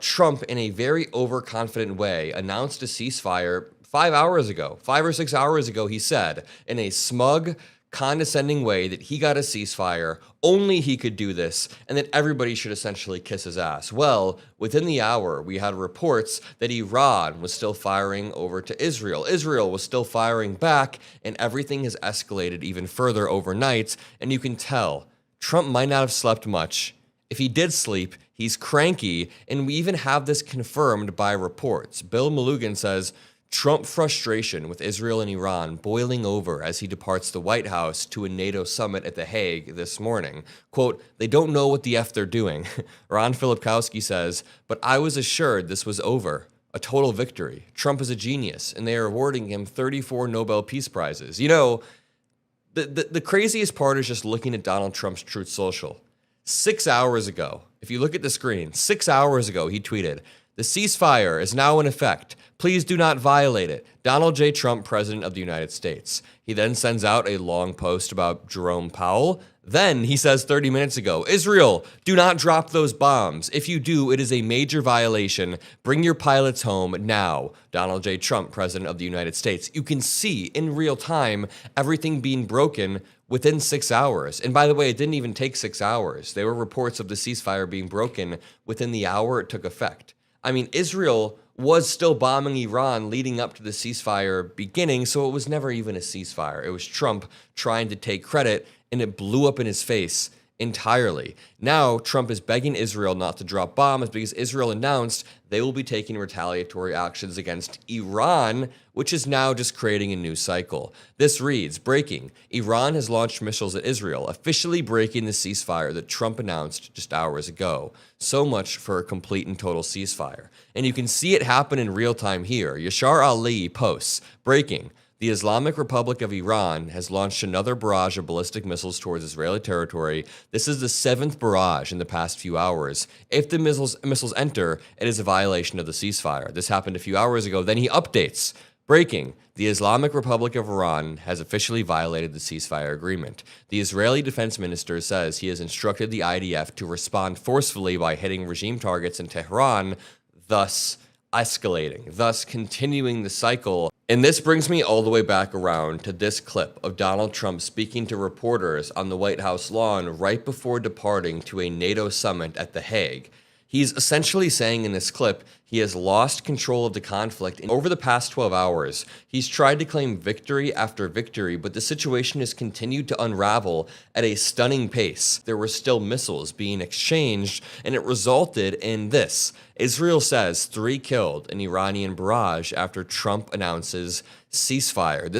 Trump, in a very overconfident way, announced a ceasefire 5 hours ago. 5 or 6 hours ago, he said, in a smug, condescending way, that he got a ceasefire, only he could do this, and that everybody should essentially kiss his ass. Well, within the hour, we had reports that Iran was still firing over to Israel. Israel was still firing back, and everything has escalated even further overnight, and you can tell Trump might not have slept much. If he did sleep, he's cranky, and we even have this confirmed by reports. Bill Malugin says, Trump frustration with Israel and Iran boiling over as he departs the White House to a NATO summit at The Hague this morning. Quote, they don't know what the F they're doing. Ron Filipkowski says, but I was assured this was over. A total victory. Trump is a genius, and they are awarding him 34 Nobel Peace Prizes. You know, the craziest part is just looking at Donald Trump's Truth Social. 6 hours ago, if you look at the screen, 6 hours ago, he tweeted, the ceasefire is now in effect. Please do not violate it. Donald J. Trump, President of the United States. He then sends out a long post about Jerome Powell. Then he says 30 minutes ago, Israel, do not drop those bombs. If you do, it is a major violation. Bring your pilots home now. Donald J. Trump, President of the United States. You can see in real time everything being broken within 6 hours. And by the way, it didn't even take 6 hours. There were reports of the ceasefire being broken within the hour it took effect. I mean, Israel was still bombing Iran leading up to the ceasefire beginning, so it was never even a ceasefire. It was Trump trying to take credit, and it blew up in his face entirely. Now, Trump is begging Israel not to drop bombs because Israel announced they will be taking retaliatory actions against Iran, which is now just creating a new cycle. This reads, breaking, Iran has launched missiles at Israel, officially breaking the ceasefire that Trump announced just hours ago. So much for a complete and total ceasefire. And you can see it happen in real time here. Yashar Ali posts, breaking, the Islamic Republic of Iran has launched another barrage of ballistic missiles towards Israeli territory. This is the 7th barrage in the past few hours. If the missiles enter, it is a violation of the ceasefire. This happened a few hours ago. Then he updates, breaking, the Islamic Republic of Iran has officially violated the ceasefire agreement. The Israeli defense minister says he has instructed the IDF to respond forcefully by hitting regime targets in Tehran, thus escalating, thus continuing the cycle. And this brings me all the way back around to this clip of Donald Trump speaking to reporters on the White House lawn right before departing to a NATO summit at The Hague. He's essentially saying in this clip he has lost control of the conflict. And over the past 12 hours, he's tried to claim victory after victory, but the situation has continued to unravel at a stunning pace. There were still missiles being exchanged, and it resulted in this. Israel says 3 killed, an Iranian barrage after Trump announces ceasefire.